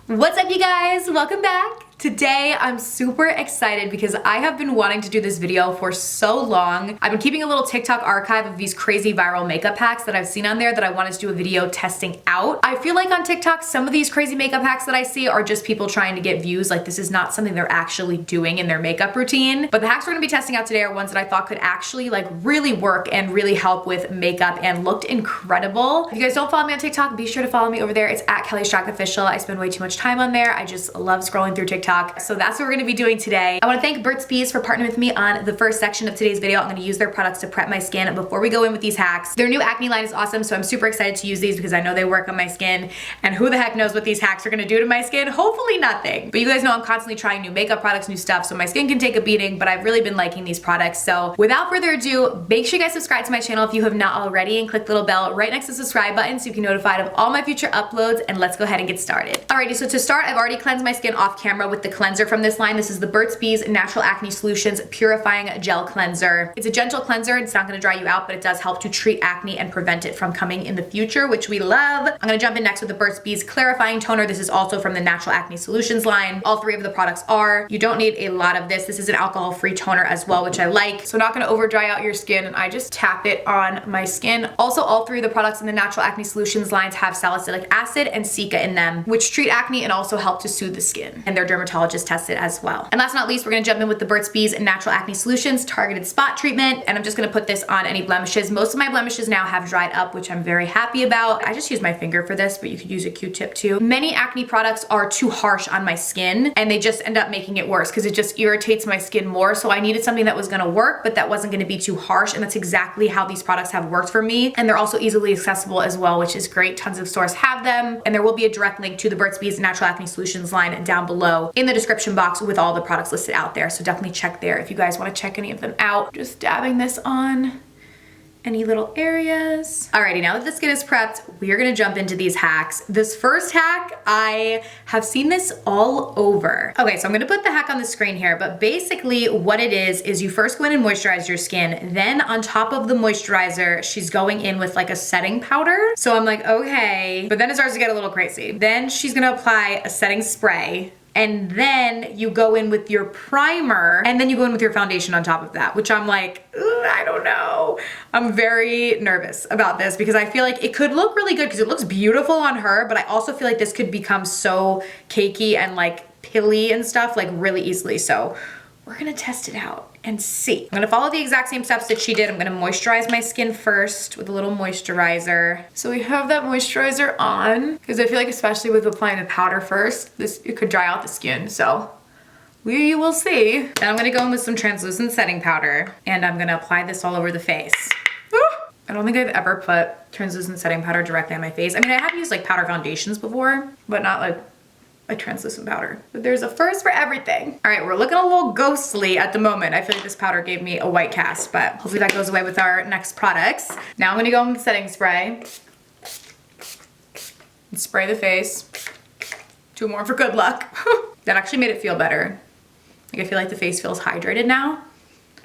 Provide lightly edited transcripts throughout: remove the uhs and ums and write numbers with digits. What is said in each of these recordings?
What's up, you guys? Welcome back. Today, I'm super excited because I have been wanting to do this video for so long. I've been keeping a little TikTok archive of these crazy viral makeup hacks that I've seen on there that I wanted to do a video testing out. I feel like on TikTok, some of these crazy makeup hacks that I see are just people trying to get views. Like, this is not something they're actually doing in their makeup routine. But the hacks we're gonna be testing out today are ones that I thought could actually like really work and really help with makeup and looked incredible. If you guys don't follow me on TikTok, be sure to follow me over there. It's at Strack Official. I spend way too much time on there. I just love scrolling through TikTok. So that's what we're gonna be doing today. I wanna thank Burt's for partnering with me on the first section of today's video. I'm gonna use their products to prep my skin before we go in with these hacks. Their new acne line is awesome, so I'm super excited to use these because I know they work on my skin, and who the heck knows what these hacks are gonna do to my skin? Hopefully nothing. But you guys know I'm constantly trying new makeup products, new stuff, so my skin can take a beating, but I've really been liking these products. So without further ado, make sure you guys subscribe to my channel if you have not already, and click the little bell right next to the subscribe button so you can be notified of all my future uploads, and let's go ahead and get started. Alrighty, so to start, I've already cleansed my skin off camera with the cleanser from this line. This is the Burt's Natural Acne Solutions Purifying Gel Cleanser. It's a gentle cleanser. It's not gonna dry you out, but it does help to treat acne and prevent it from coming in the future, which we love. I'm gonna jump in next with the Burt's Clarifying Toner. This is also from the Natural Acne Solutions line. All three of the products are. You don't need a lot of this. This is an alcohol-free toner as well, which I like. So not gonna over dry out your skin, and I just tap it on my skin. Also, all three of the products in the Natural Acne Solutions lines have salicylic acid and cica in them, which treat acne and also help to soothe the skin. And their dermatologists test it as well. And last but not least, we're gonna jump in with the Burt's Natural Acne Solutions Targeted Spot Treatment. And I'm just gonna put this on any blemishes. Most of my blemishes now have dried up, which I'm very happy about. I just use my finger for this, but you could use a Q-tip too. Many acne products are too harsh on my skin, and they just end up making it worse because it just irritates my skin more. So I needed something that was gonna work, but that wasn't gonna be too harsh. And that's exactly how these products have worked for me. And they're also easily accessible as well, which is great. Tons of stores have them. And there will be a direct link to the Burt's Natural Acne Solutions line down below in the description box with all the products listed out there. So definitely check there if you guys want to check any of them out. Just dabbing this on any little areas. Alrighty, now that the skin is prepped, we are gonna jump into these hacks. This first hack, I have seen this all over. Okay, so I'm gonna put the hack on the screen here, but basically what it is you first go in and moisturize your skin. Then on top of the moisturizer, she's going in with like a setting powder. So I'm like, okay, but then it starts to get a little crazy. Then she's gonna apply a setting spray, and then you go in with your primer, and then you go in with your foundation on top of that, which I'm like, I don't know. I'm very nervous about this because I feel like it could look really good because it looks beautiful on her, but I also feel like this could become so cakey and like pilly and stuff like really easily. So we're gonna test it out and see. I'm gonna follow the exact same steps that she did. I'm gonna moisturize my skin first with a little moisturizer. So we have that moisturizer on because I feel like especially with applying the powder first, it could dry out the skin. So we will see. Then I'm gonna go in with some translucent setting powder, and I'm gonna apply this all over the face. I don't think I've ever put translucent setting powder directly on my face. I mean, I have used like powder foundations before, but not like a translucent powder. But there's a first for everything. All right, we're looking a little ghostly at the moment. I feel like this powder gave me a white cast, but hopefully that goes away with our next products. Now I'm gonna go in with setting spray and spray the face. 2 more for good luck. That actually made it feel better. Like, I feel like the face feels hydrated now.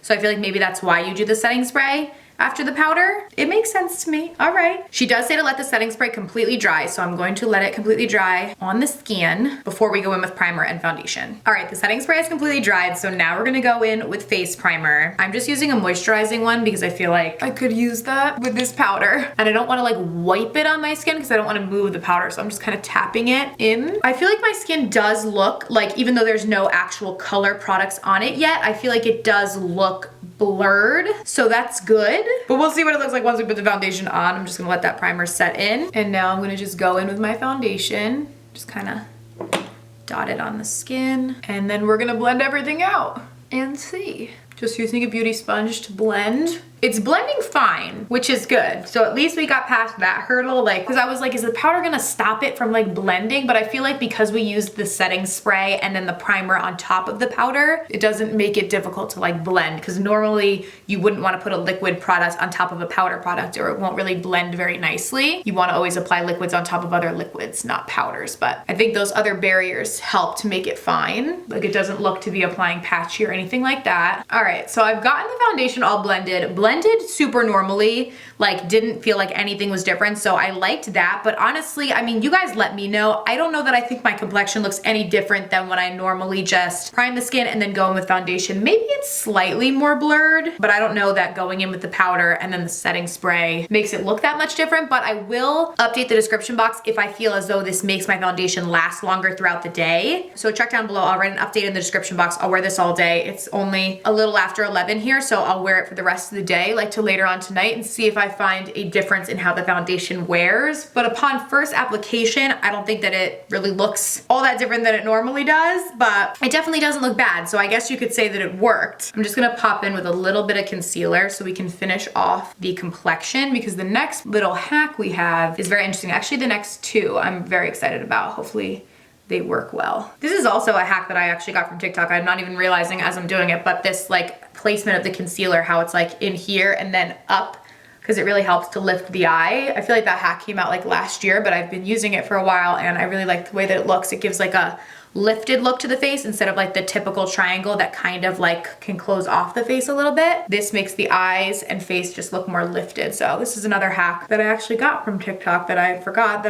So I feel like maybe that's why you do the setting spray after the powder. It makes sense to me. All right. She does say to let the setting spray completely dry, so I'm going to let it completely dry on the skin before we go in with primer and foundation. All right, the setting spray is completely dried, so now we're gonna go in with face primer. I'm just using a moisturizing one because I feel like I could use that with this powder, and I don't wanna like wipe it on my skin because I don't wanna move the powder, so I'm just kind of tapping it in. I feel like my skin does look like, even though there's no actual color products on it yet, I feel like it does look blurred, so that's good. But we'll see what it looks like once we put the foundation on. I'm just gonna let that primer set in. And now I'm gonna just go in with my foundation. Just kind of dot it on the skin. And then we're gonna blend everything out and see. Just using a beauty sponge to blend. It's blending fine, which is good. So at least we got past that hurdle, like, because I was like, is the powder gonna stop it from like blending? But I feel like because we used the setting spray and then the primer on top of the powder, it doesn't make it difficult to like blend, because normally you wouldn't want to put a liquid product on top of a powder product or it won't really blend very nicely. You want to always apply liquids on top of other liquids, not powders. But I think those other barriers help to make it fine. Like, it doesn't look to be applying patchy or anything like that. All right, so I've gotten the foundation all blended. blended super normally, like didn't feel like anything was different, so I liked that. But honestly, I mean, you guys let me know. I don't know that I think my complexion looks any different than when I normally just prime the skin and then go in with foundation. Maybe it's slightly more blurred, but I don't know that going in with the powder and then the setting spray makes it look that much different. But I will update the description box if I feel as though this makes my foundation last longer throughout the day. So check down below. I'll write an update in the description box. I'll wear this all day. It's only a little after 11 here, so I'll wear it for the rest of the day, like to later on tonight, and see if I find a difference in how the foundation wears. But upon first application, I don't think that it really looks all that different than it normally does, but it definitely doesn't look bad. So I guess you could say that it worked. I'm just gonna pop in with a little bit of concealer so we can finish off the complexion, because the next little hack we have is very interesting. Actually, the next two I'm very excited about. Hopefully they work well. This is also a hack that I actually got from TikTok. I'm not even realizing as I'm doing it, but this like placement of the concealer, how it's like in here and then up, because it really helps to lift the eye. I feel like that hack came out like last year, but I've been using it for a while and I really like the way that it looks. It gives like a lifted look to the face instead of like the typical triangle that kind of like can close off the face a little bit. This makes the eyes and face just look more lifted. So this is another hack that I actually got from TikTok that I forgot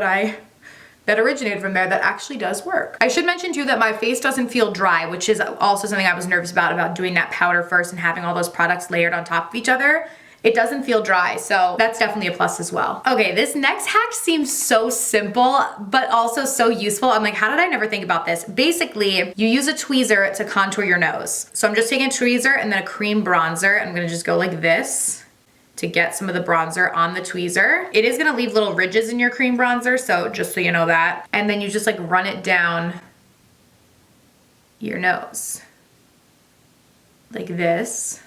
that originated from there that actually does work. I should mention too that my face doesn't feel dry, which is also something I was nervous about doing that powder first and having all those products layered on top of each other. It doesn't feel dry, so that's definitely a plus as well. Okay, this next hack seems so simple, but also so useful. I'm like, how did I never think about this? Basically, you use a tweezer to contour your nose. So I'm just taking a tweezer and then a cream bronzer. I'm gonna just go like this to get some of the bronzer on the tweezer. It is gonna leave little ridges in your cream bronzer, so just so you know that. And then you just like run it down your nose like this.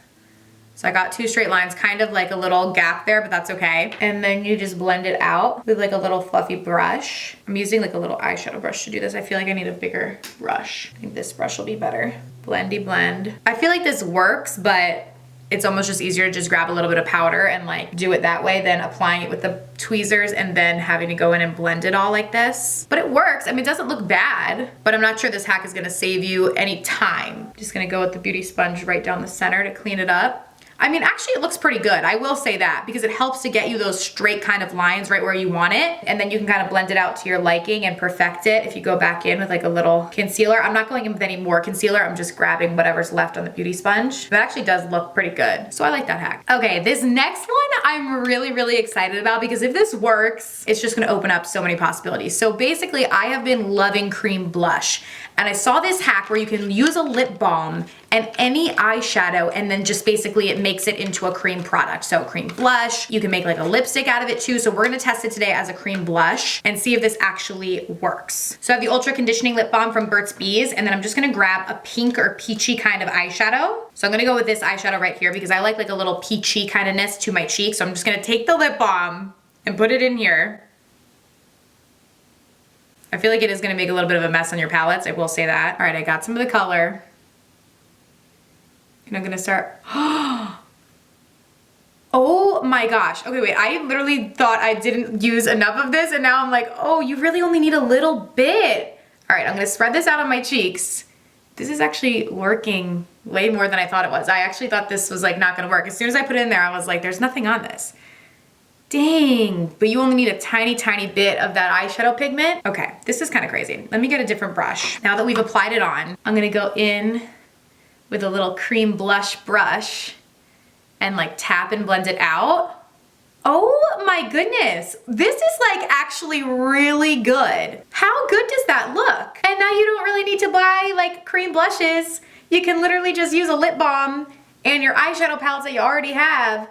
So I got two straight lines, kind of like a little gap there, but that's okay. And then you just blend it out with like a little fluffy brush. I'm using like a little eyeshadow brush to do this. I feel like I need a bigger brush. I think this brush will be better. Blendy blend. I feel like this works, but it's almost just easier to just grab a little bit of powder and like do it that way than applying it with the tweezers and then having to go in and blend it all like this. But it works. I mean, it doesn't look bad, but I'm not sure this hack is gonna save you any time. Just gonna go with the beauty sponge right down the center to clean it up. I mean, actually it looks pretty good. I will say that, because it helps to get you those straight kind of lines right where you want it. And then you can kind of blend it out to your liking and perfect it if you go back in with like a little concealer. I'm not going in with any more concealer. I'm just grabbing whatever's left on the beauty sponge. That actually does look pretty good. So I like that hack. Okay, this next one I'm really, really excited about, because if this works, it's just gonna open up so many possibilities. So basically I have been loving cream blush, and I saw this hack where you can use a lip balm and any eyeshadow, and then just basically it makes it into a cream product. So cream blush, you can make like a lipstick out of it too. So we're gonna test it today as a cream blush and see if this actually works. So I have the Ultra Conditioning Lip Balm from Burt's Bees, and then I'm just gonna grab a pink or peachy kind of eyeshadow. So I'm gonna go with this eyeshadow right here because I like a little peachy kind of-ness to my cheeks. So I'm just gonna take the lip balm and put it in here. I feel like it is gonna make a little bit of a mess on your palettes, I will say that. All right, I got some of the color. And I'm gonna start, oh my gosh. Okay, wait, I literally thought I didn't use enough of this, and now I'm like, oh, you really only need a little bit. All right, I'm gonna spread this out on my cheeks. This is actually working way more than I thought it was. I actually thought this was like not gonna work. As soon as I put it in there, I was like, there's nothing on this. Dang, but you only need a tiny, tiny bit of that eyeshadow pigment. Okay, this is kind of crazy. Let me get a different brush. Now that we've applied it on, I'm gonna go in with a little cream blush brush and like tap and blend it out. Oh my goodness, this is like actually really good. How good does that look? And now you don't really need to buy like cream blushes. You can literally just use a lip balm and your eyeshadow palettes that you already have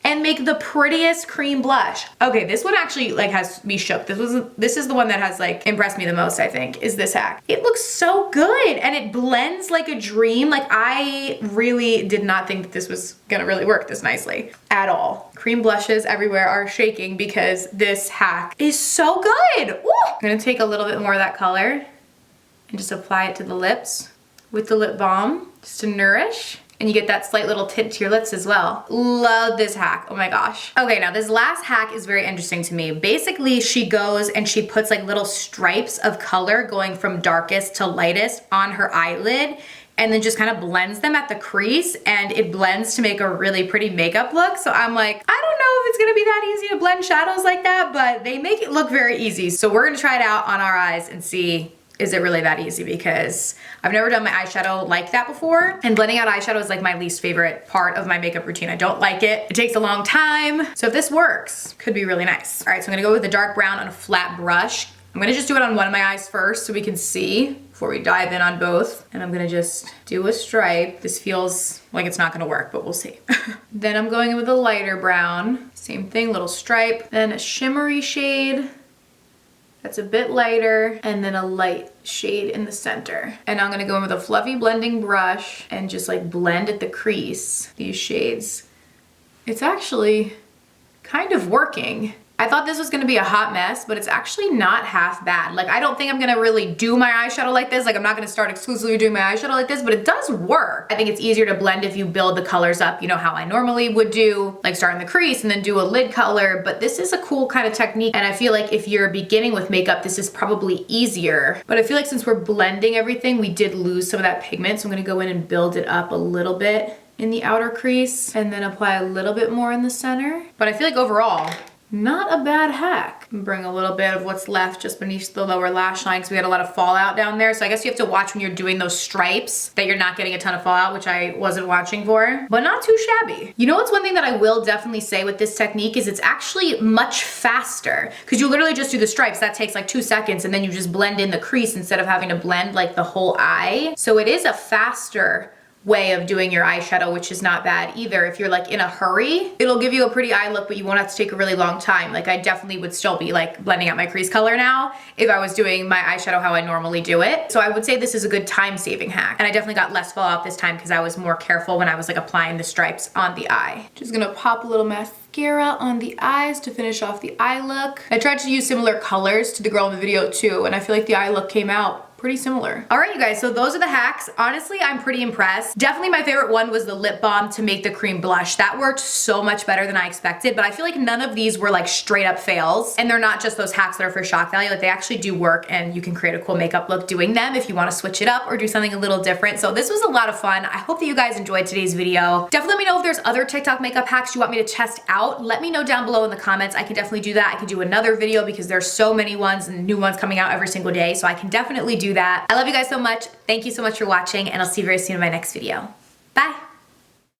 and make the prettiest cream blush. Okay, this one actually like has me shook. This is the one that has like impressed me the most, I think, is this hack. It looks so good and it blends like a dream. Like I really did not think that this was gonna really work this nicely at all. Cream blushes everywhere are shaking because this hack is so good. Ooh. I'm gonna take a little bit more of that color and just apply it to the lips with the lip balm just to nourish. And you get that slight little tint to your lips as well. Love this hack, oh my gosh. Okay, now this last hack is very interesting to me. Basically, she goes and she puts like little stripes of color going from darkest to lightest on her eyelid. and then just kind of blends them at the crease, and it blends to make a really pretty makeup look. So I'm like, I don't know if it's gonna be that easy to blend shadows like that, but they make it look very easy. So we're gonna try it out on our eyes and see, is it really that easy? Because I've never done my eyeshadow like that before. And blending out eyeshadow is like my least favorite part of my makeup routine. I don't like it. It takes a long time. So if this works, could be really nice. All right, so I'm gonna go with the dark brown on a flat brush. I'm gonna just do it on one of my eyes first so we can see before we dive in on both. And I'm gonna just do a stripe. This feels like it's not gonna work, but we'll see. Then I'm going in with a lighter brown. Same thing, little stripe. Then a shimmery shade that's a bit lighter, and then a light shade in the center. And I'm gonna go in with a fluffy blending brush and just like blend at the crease these shades. It's actually kind of working. I thought this was gonna be a hot mess, but it's actually not half bad. Like, I don't think I'm gonna really do my eyeshadow like this. Like, I'm not gonna start exclusively doing my eyeshadow like this, but it does work. I think it's easier to blend if you build the colors up, you know, how I normally would do, like start in the crease and then do a lid color, but this is a cool kind of technique. And I feel like if you're beginning with makeup, this is probably easier. But I feel like since we're blending everything, we did lose some of that pigment. So I'm gonna go in and build it up a little bit in the outer crease and then apply a little bit more in the center. But I feel like overall, not a bad hack. Bring a little bit of what's left just beneath the lower lash line because we had a lot of fallout down there. So I guess you have to watch when you're doing those stripes that you're not getting a ton of fallout, which I wasn't watching for, but not too shabby. You know what's one thing that I will definitely say with this technique is it's actually much faster because you literally just do the stripes. That takes like 2 seconds and then you just blend in the crease instead of having to blend like the whole eye. So it is a faster way of doing your eyeshadow, which is not bad either. If you're like in a hurry, it'll give you a pretty eye look, but you won't have to take a really long time. Like, I definitely would still be like blending out my crease color now if I was doing my eyeshadow how I normally do it. So I would say this is a good time-saving hack. And I definitely got less fallout this time because I was more careful when I was like applying the stripes on the eye. Just gonna pop a little mascara on the eyes to finish off the eye look. I tried to use similar colors to the girl in the video too, and I feel like the eye look came out pretty similar. All right, you guys, so those are the hacks. Honestly, I'm pretty impressed. Definitely my favorite one was the lip balm to make the cream blush. That worked so much better than I expected, but I feel like none of these were like straight up fails, and they're not just those hacks that are for shock value. Like, they actually do work, and you can create a cool makeup look doing them if you want to switch it up or do something a little different. So this was a lot of fun. I hope that you guys enjoyed today's video. Definitely let me know if there's other TikTok makeup hacks you want me to test out. Let me know down below in the comments. I can definitely do that. I can do another video because there's so many ones and new ones coming out every single day, so I can definitely do that. I love you guys so much. Thank you so much for watching, and I'll see you very soon in my next video. Bye.